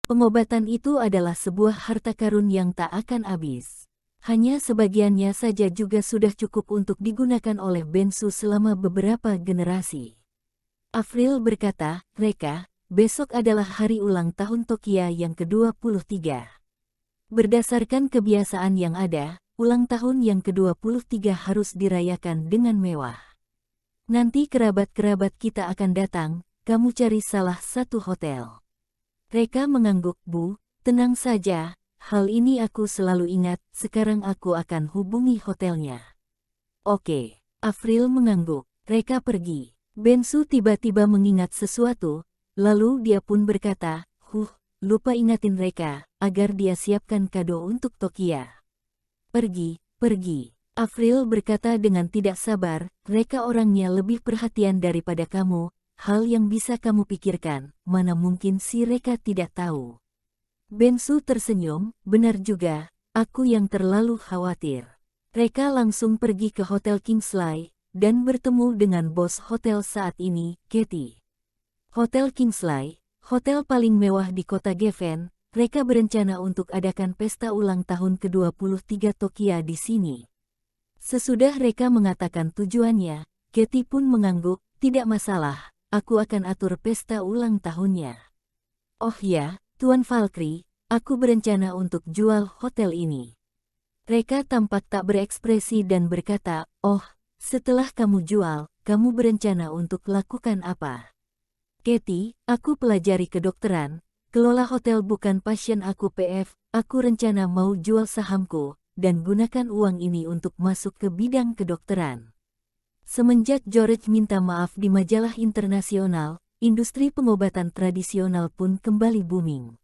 Pengobatan itu adalah sebuah harta karun yang tak akan habis. Hanya sebagiannya saja juga sudah cukup untuk digunakan oleh Bensu selama beberapa generasi. Avril berkata, Reka, besok adalah hari ulang tahun Tokia yang ke-23. Berdasarkan kebiasaan yang ada, ulang tahun yang ke-23 harus dirayakan dengan mewah. Nanti kerabat-kerabat kita akan datang, kamu cari salah satu hotel. Reka mengangguk, Bu, tenang saja, hal ini aku selalu ingat, sekarang aku akan hubungi hotelnya. Oke, Avril mengangguk, Reka pergi. Bensu tiba-tiba mengingat sesuatu, lalu dia pun berkata, lupa ingatin Reka, agar dia siapkan kado untuk Tokia. Pergi. Avril berkata dengan tidak sabar, Reka orangnya lebih perhatian daripada kamu, hal yang bisa kamu pikirkan, mana mungkin si Reka tidak tahu. Bensu tersenyum, benar juga, aku yang terlalu khawatir. Reka langsung pergi ke Hotel Kingsley, dan bertemu dengan bos hotel saat ini, Katie. Hotel Kingsley, hotel paling mewah di kota Geffen, Reka berencana untuk adakan pesta ulang tahun ke-23 Tokia di sini. Sesudah Reka mengatakan tujuannya, Katie pun mengangguk, tidak masalah, aku akan atur pesta ulang tahunnya. Oh ya, Tuan Valkyrie, aku berencana untuk jual hotel ini. Reka tampak tak berekspresi dan berkata, oh, setelah kamu jual, kamu berencana untuk lakukan apa? Katie, aku pelajari kedokteran, kelola hotel bukan passion aku aku rencana mau jual sahamku, dan gunakan uang ini untuk masuk ke bidang kedokteran. Semenjak George minta maaf di majalah internasional, industri pengobatan tradisional pun kembali booming.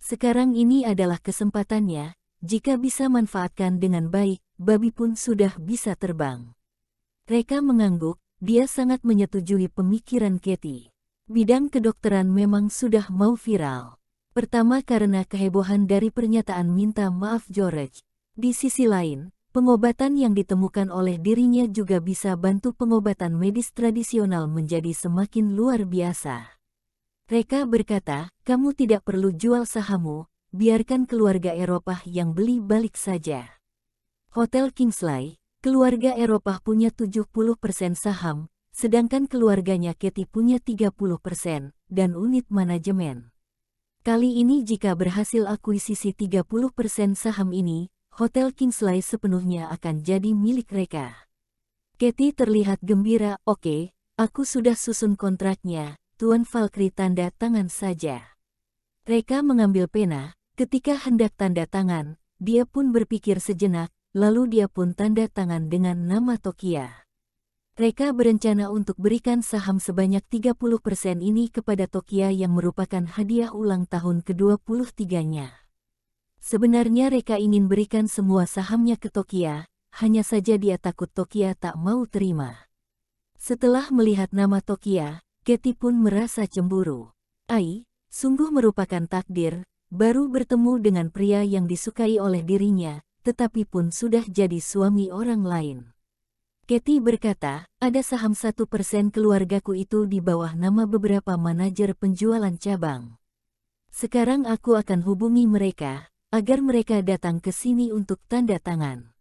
Sekarang ini adalah kesempatannya, jika bisa manfaatkan dengan baik, babi pun sudah bisa terbang. Reka mengangguk, dia sangat menyetujui pemikiran Katie. Bidang kedokteran memang sudah mau viral. Pertama karena kehebohan dari pernyataan minta maaf George. Di sisi lain, pengobatan yang ditemukan oleh dirinya juga bisa bantu pengobatan medis tradisional menjadi semakin luar biasa. Reka berkata, kamu tidak perlu jual sahammu, biarkan keluarga Eropah yang beli balik saja. Hotel Kingsley, keluarga Eropah punya 70% saham, sedangkan keluarganya Katie punya 30%, dan unit manajemen. Kali ini jika berhasil akuisisi 30% saham ini, Hotel Kingsley sepenuhnya akan jadi milik Reka. Katie terlihat gembira, oke, aku sudah susun kontraknya, Tuan Valkyrie tanda tangan saja. Reka mengambil pena, ketika hendak tanda tangan, dia pun berpikir sejenak, lalu dia pun tanda tangan dengan nama Tokia. Reka berencana untuk berikan saham sebanyak 30% ini kepada Tokia yang merupakan hadiah ulang tahun ke-23-nya. Sebenarnya Reka ingin berikan semua sahamnya ke Tokia, hanya saja dia takut Tokia tak mau terima. Setelah melihat nama Tokia, Katie pun merasa cemburu. Sungguh merupakan takdir, baru bertemu dengan pria yang disukai oleh dirinya, tetapi pun sudah jadi suami orang lain. Katie berkata, ada saham 1% keluargaku itu di bawah nama beberapa manajer penjualan cabang. Sekarang aku akan hubungi mereka, agar mereka datang ke sini untuk tanda tangan.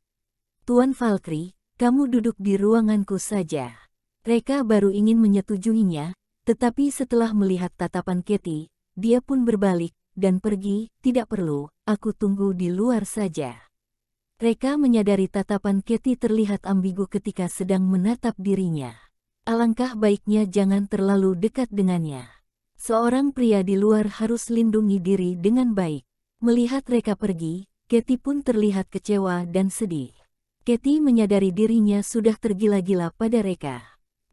Tuan Valkyrie, kamu duduk di ruanganku saja. Reka baru ingin menyetujuinya, tetapi setelah melihat tatapan Katie, dia pun berbalik, dan pergi, tidak perlu, aku tunggu di luar saja. Reka menyadari tatapan Katie terlihat ambigu ketika sedang menatap dirinya. Alangkah baiknya jangan terlalu dekat dengannya. Seorang pria di luar harus lindungi diri dengan baik. Melihat Reka pergi, Katie pun terlihat kecewa dan sedih. Katie menyadari dirinya sudah tergila-gila pada Reka.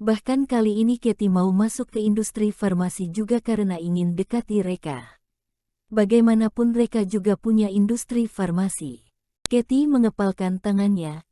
Bahkan kali ini Katie mau masuk ke industri farmasi juga karena ingin dekati Reka. Bagaimanapun Reka juga punya industri farmasi. Katie mengepalkan tangannya,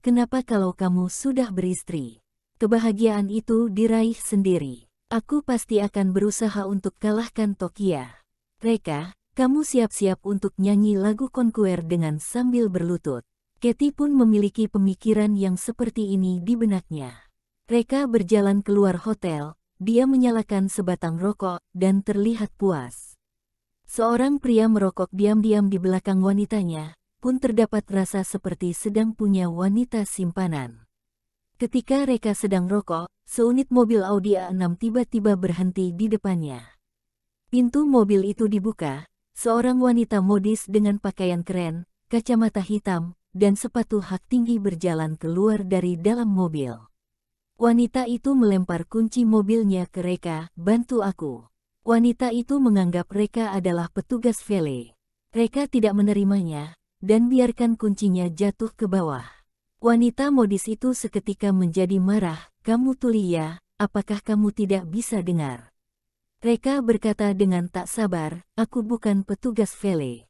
kenapa kalau kamu sudah beristri? Kebahagiaan itu diraih sendiri. Aku pasti akan berusaha untuk kalahkan Tokia. Reka, kamu siap-siap untuk nyanyi lagu Conquer dengan sambil berlutut. Katie pun memiliki pemikiran yang seperti ini di benaknya. Reka berjalan keluar hotel, dia menyalakan sebatang rokok dan terlihat puas. Seorang pria merokok diam-diam di belakang wanitanya, pun terdapat rasa seperti sedang punya wanita simpanan. Ketika Reka sedang rokok, seunit mobil Audi A6 tiba-tiba berhenti di depannya. Pintu mobil itu dibuka, seorang wanita modis dengan pakaian keren, kacamata hitam, dan sepatu hak tinggi berjalan keluar dari dalam mobil. Wanita itu melempar kunci mobilnya ke Reka, "Bantu aku." Wanita itu menganggap Reka adalah petugas valet. Reka tidak menerimanya, dan biarkan kuncinya jatuh ke bawah. Wanita modis itu seketika menjadi marah, "Kamu tuli ya, apakah kamu tidak bisa dengar?" Reka berkata dengan tak sabar, "Aku bukan petugas valet."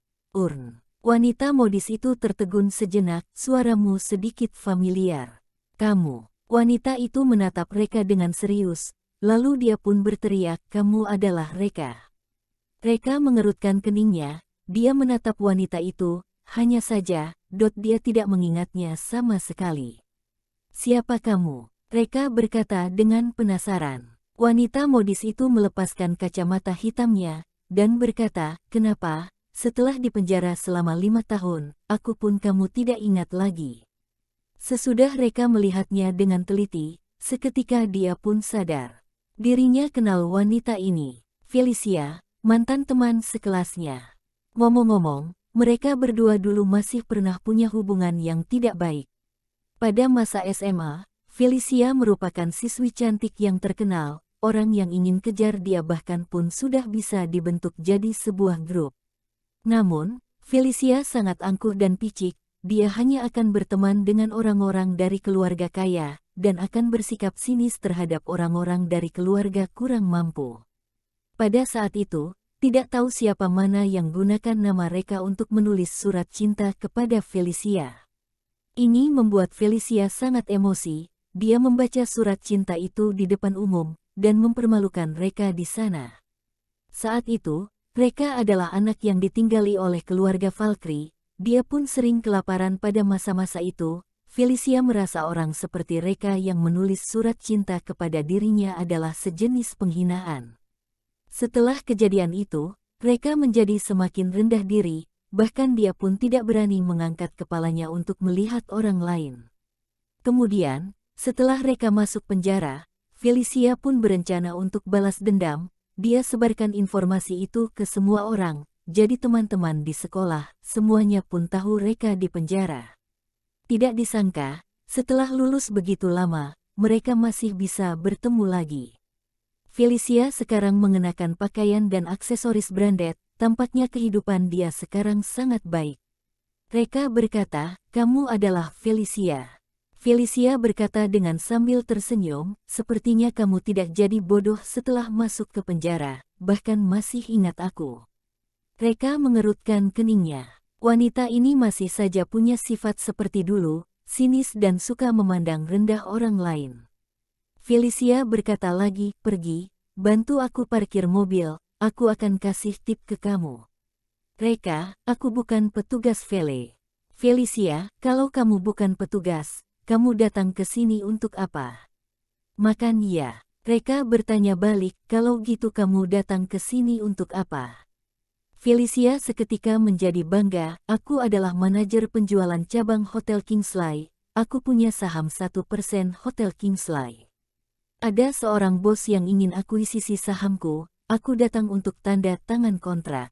Wanita modis itu tertegun sejenak, "Suaramu sedikit familiar." "Kamu." Wanita itu menatap Reka dengan serius, lalu dia pun berteriak, "Kamu adalah Reka." Reka mengerutkan keningnya, dia menatap wanita itu, hanya saja, dia tidak mengingatnya sama sekali. "Siapa kamu?" Reka berkata dengan penasaran. Wanita modis itu melepaskan kacamata hitamnya, dan berkata, "Kenapa, setelah dipenjara selama 5 tahun, aku pun kamu tidak ingat lagi?" Sesudah Reka melihatnya dengan teliti, seketika dia pun sadar. Dirinya kenal wanita ini, Felicia, mantan teman sekelasnya. Ngomong-ngomong, mereka berdua dulu masih pernah punya hubungan yang tidak baik. Pada masa SMA, Felicia merupakan siswi cantik yang terkenal, orang yang ingin kejar dia bahkan pun sudah bisa dibentuk jadi sebuah grup. Namun, Felicia sangat angkuh dan picik, dia hanya akan berteman dengan orang-orang dari keluarga kaya, dan akan bersikap sinis terhadap orang-orang dari keluarga kurang mampu. Pada saat itu, tidak tahu siapa mana yang gunakan nama Reka untuk menulis surat cinta kepada Felicia. Ini membuat Felicia sangat emosi, dia membaca surat cinta itu di depan umum, dan mempermalukan Reka di sana. Saat itu, Reka adalah anak yang ditinggali oleh keluarga Valkyrie, dia pun sering kelaparan pada masa-masa itu. Felicia merasa orang seperti Reka yang menulis surat cinta kepada dirinya adalah sejenis penghinaan. Setelah kejadian itu, Reka menjadi semakin rendah diri, bahkan dia pun tidak berani mengangkat kepalanya untuk melihat orang lain. Kemudian, setelah Reka masuk penjara, Felicia pun berencana untuk balas dendam. Dia sebarkan informasi itu ke semua orang, jadi teman-teman di sekolah, semuanya pun tahu Reka di penjara. Tidak disangka, setelah lulus begitu lama, mereka masih bisa bertemu lagi. Felicia sekarang mengenakan pakaian dan aksesoris branded, tampaknya kehidupan dia sekarang sangat baik. Reka berkata, "Kamu adalah Felicia." Felicia berkata dengan sambil tersenyum, "Sepertinya kamu tidak jadi bodoh setelah masuk ke penjara, bahkan masih ingat aku." Reka mengerutkan keningnya. Wanita ini masih saja punya sifat seperti dulu, sinis dan suka memandang rendah orang lain. Felicia berkata lagi, "Pergi, bantu aku parkir mobil, aku akan kasih tip ke kamu." Reka, "Aku bukan petugas valet." Felicia, "Kalau kamu bukan petugas, kamu datang ke sini untuk apa?" "Makan ya." Reka bertanya balik, "Kalau gitu kamu datang ke sini untuk apa?" Felicia seketika menjadi bangga, "Aku adalah manajer penjualan cabang Hotel Kingsley, aku punya saham 1% Hotel Kingsley. Ada seorang bos yang ingin akuisisi sahamku, aku datang untuk tanda tangan kontrak."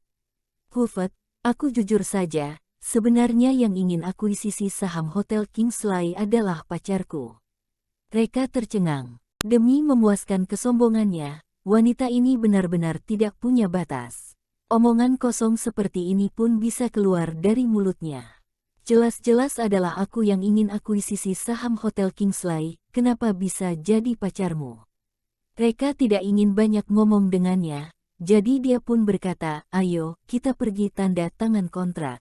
"Hufet, aku jujur saja, sebenarnya yang ingin akuisisi saham Hotel Kingsley adalah pacarku." Reka tercengang. Demi memuaskan kesombongannya, wanita ini benar-benar tidak punya batas. Omongan kosong seperti ini pun bisa keluar dari mulutnya. "Jelas-jelas adalah aku yang ingin akuisisi saham Hotel Kingsley, kenapa bisa jadi pacarmu?" Reka tidak ingin banyak ngomong dengannya, jadi dia pun berkata, "Ayo, kita pergi tanda tangan kontrak."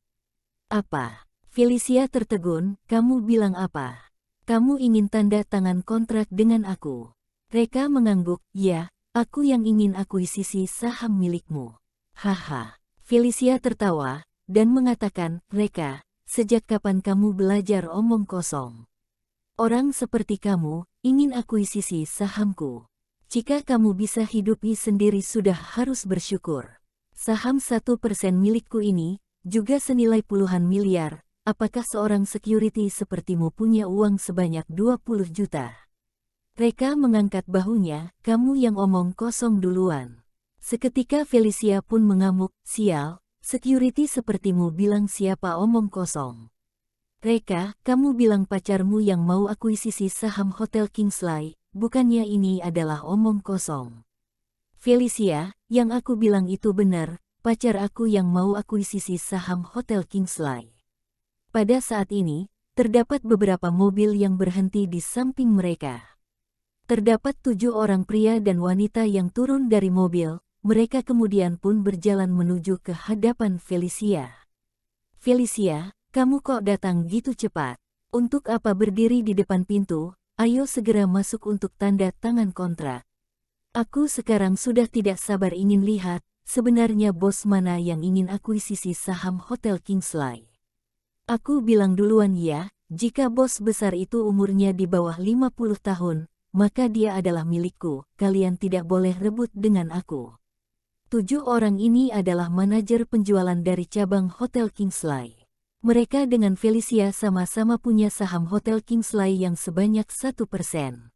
"Apa?" Felicia tertegun, "Kamu bilang apa? Kamu ingin tanda tangan kontrak dengan aku?" Reka mengangguk, "Ya, aku yang ingin akuisisi saham milikmu." "Haha." Felicia tertawa, dan mengatakan, "Reka, sejak kapan kamu belajar omong kosong? Orang seperti kamu, ingin akuisisi sahamku. Jika kamu bisa hidupi sendiri sudah harus bersyukur." Saham 1% milikku ini, juga senilai puluhan miliar. Apakah seorang security sepertimu punya uang sebanyak 20 juta? Reka mengangkat bahunya, kamu yang omong kosong duluan. Seketika Felicia pun mengamuk, sial, security sepertimu bilang siapa omong kosong. Reka, kamu bilang pacarmu yang mau akuisisi saham Hotel Kingsley, bukannya ini adalah omong kosong. Felicia, yang aku bilang itu benar, pacar aku yang mau akuisisi saham Hotel Kingsley. Pada saat ini, terdapat beberapa mobil yang berhenti di samping mereka. Terdapat 7 orang pria dan wanita yang turun dari mobil, mereka kemudian pun berjalan menuju ke hadapan Felicia. Felicia, kamu kok datang gitu cepat? Untuk apa berdiri di depan pintu? Ayo segera masuk untuk tanda tangan kontrak. Aku sekarang sudah tidak sabar ingin lihat, sebenarnya bos mana yang ingin akuisisi saham Hotel Kingsley. Aku bilang duluan ya, jika bos besar itu umurnya di bawah 50 tahun, maka dia adalah milikku, kalian tidak boleh rebut dengan aku. 7 orang ini adalah manajer penjualan dari cabang Hotel Kingsley. Mereka dengan Felicia sama-sama punya saham Hotel Kingsley yang sebanyak 1%.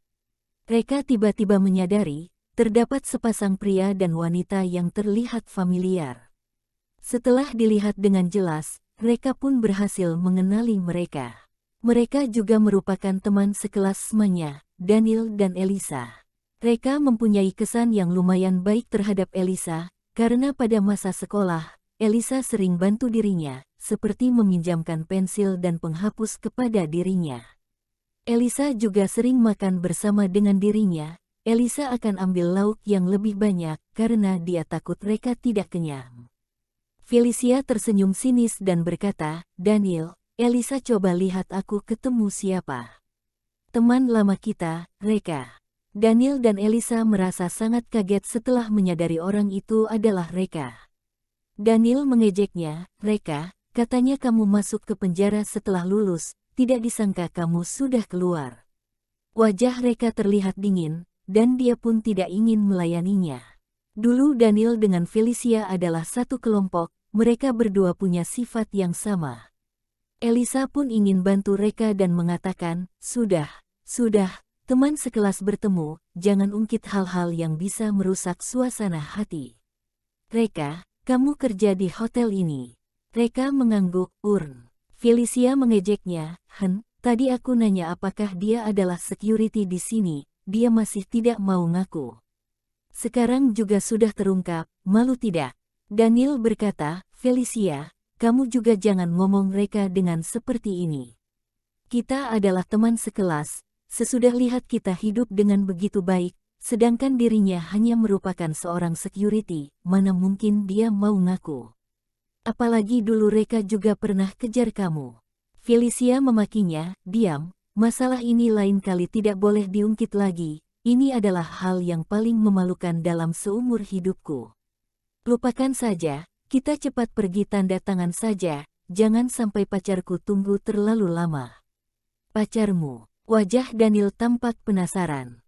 Reka tiba-tiba menyadari, terdapat sepasang pria dan wanita yang terlihat familiar. Setelah dilihat dengan jelas, Reka pun berhasil mengenali mereka. Mereka juga merupakan teman sekelas temannya, Daniel dan Elisa. Reka mempunyai kesan yang lumayan baik terhadap Elisa, karena pada masa sekolah, Elisa sering bantu dirinya, seperti meminjamkan pensil dan penghapus kepada dirinya. Elisa juga sering makan bersama dengan dirinya. Elisa akan ambil lauk yang lebih banyak, karena dia takut Reka tidak kenyang. Felicia tersenyum sinis dan berkata, Daniel, Elisa coba lihat aku ketemu siapa. Teman lama kita, Reka. Daniel dan Elisa merasa sangat kaget setelah menyadari orang itu adalah Reka. Daniel mengejeknya, Reka, katanya kamu masuk ke penjara setelah lulus, tidak disangka kamu sudah keluar. Wajah Reka terlihat dingin, dan dia pun tidak ingin melayaninya. Dulu Daniel dengan Felicia adalah satu kelompok, mereka berdua punya sifat yang sama. Elisa pun ingin bantu Reka dan mengatakan, sudah, teman sekelas bertemu, jangan ungkit hal-hal yang bisa merusak suasana hati. Reka, kamu kerja di hotel ini. Reka mengangguk, Felicia mengejeknya, tadi aku nanya apakah dia adalah security di sini, dia masih tidak mau ngaku. Sekarang juga sudah terungkap, malu tidak? Daniel berkata, Felicia, kamu juga jangan ngomong Reka dengan seperti ini. Kita adalah teman sekelas, sesudah lihat kita hidup dengan begitu baik, sedangkan dirinya hanya merupakan seorang security, mana mungkin dia mau ngaku. Apalagi dulu Reka juga pernah kejar kamu. Felicia memakinya, diam, masalah ini lain kali tidak boleh diungkit lagi, ini adalah hal yang paling memalukan dalam seumur hidupku. Lupakan saja, kita cepat pergi tanda tangan saja, jangan sampai pacarku tunggu terlalu lama. Pacarmu, wajah Daniel tampak penasaran.